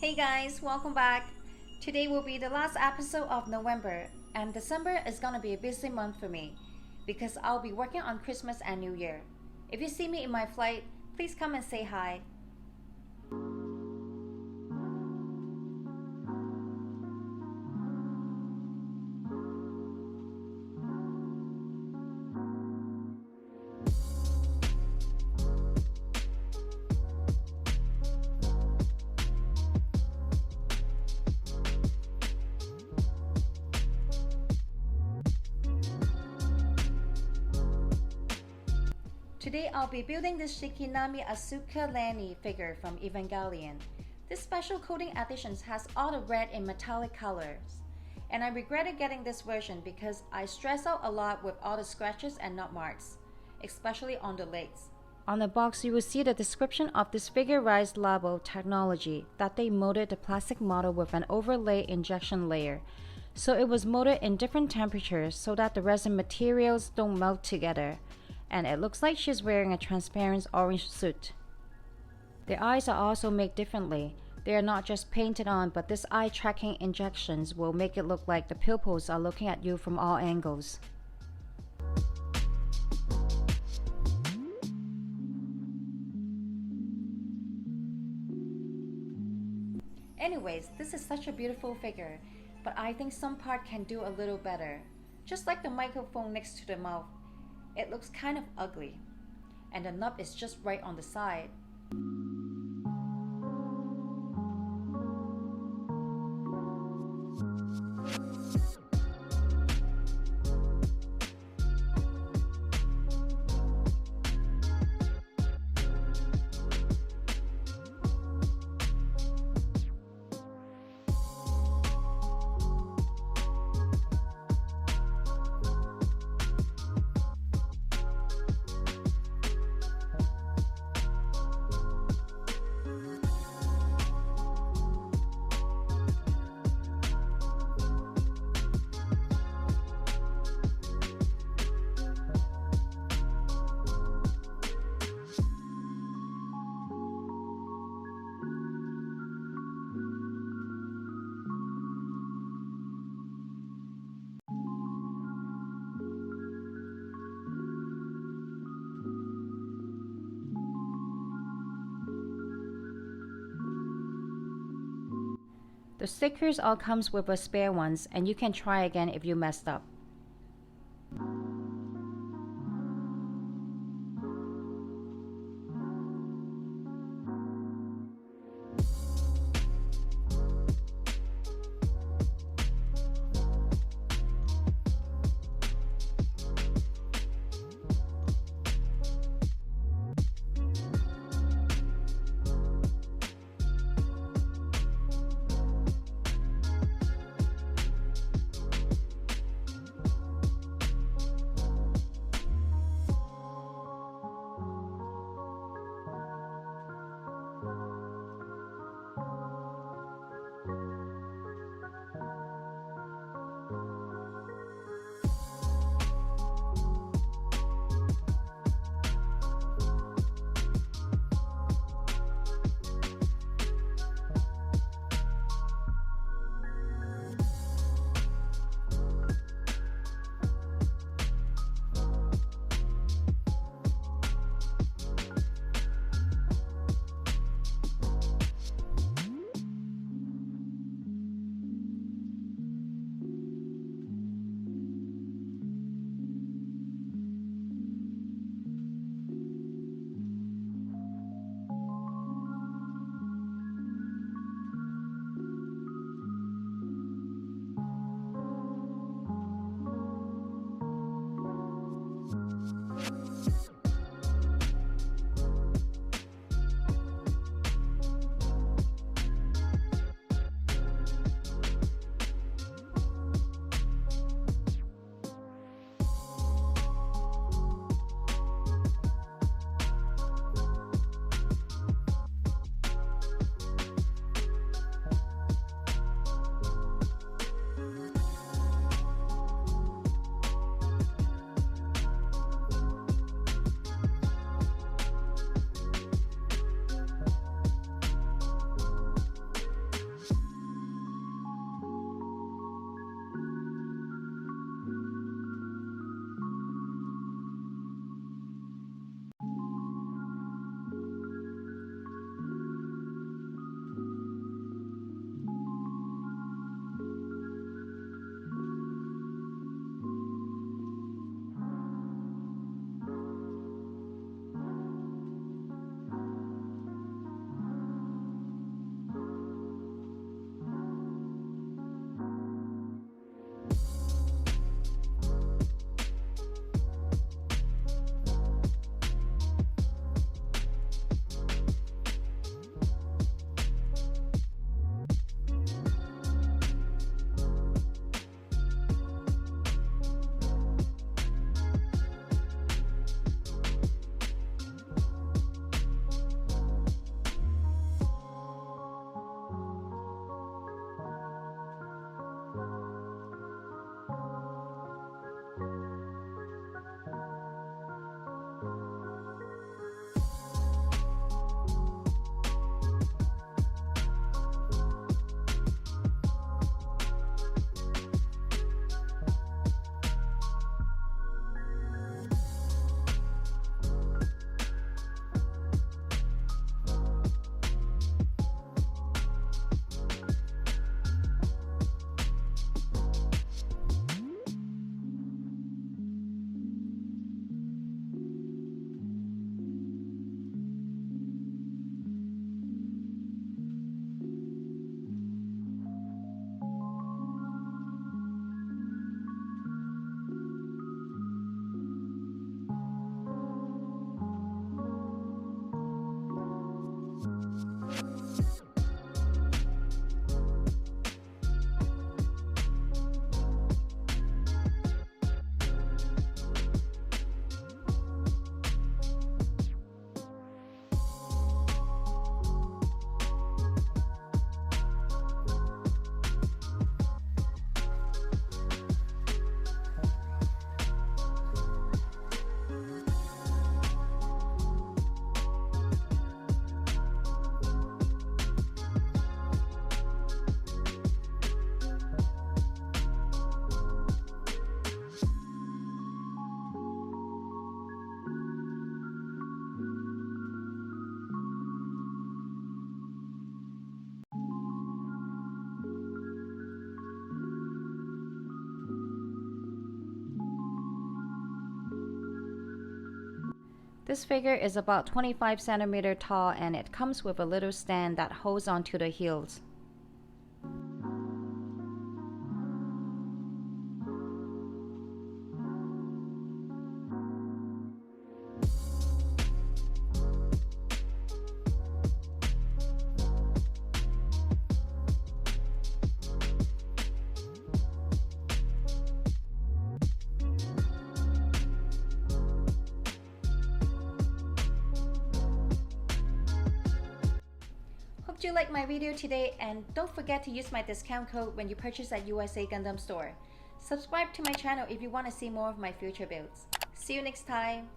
Hey guys, welcome back. Today will be the last episode of November, and December is gonna be a busy month for me because I'll be working on Christmas and New Year. If you see me in my flight, please come and say hi. Today I'll be building this Shikinami Asuka Langley figure from Evangelion. This special coating edition has all the red and metallic colors. And I regretted getting this version because I stress out a lot with all the scratches and nut marks, especially on the legs. On the box you will see the description of this figurized LABO technology that they molded the plastic model with an overlay injection layer. So it was molded in different temperatures so that the resin materials don't melt together. And it looks like she's wearing a transparent orange suit. The eyes are also made differently. They are not just painted on, but this eye tracking injections will make it look like the pupils are looking at you from all angles. Anyways, this is such a beautiful figure, but I think some part can do a little better. Just like the microphone next to the mouth. It looks kind of ugly, and the nub is just right on the side. The stickers all comes with a spare ones, and you can try again if you messed up. This figure is about 25 centimeters tall and it comes with a little stand that holds onto the heels. Hope you liked my video today, and don't forget to use my discount code when you purchase at USA GundamStore. Subscribe to my channel if you want to see more of my future builds. See you next time!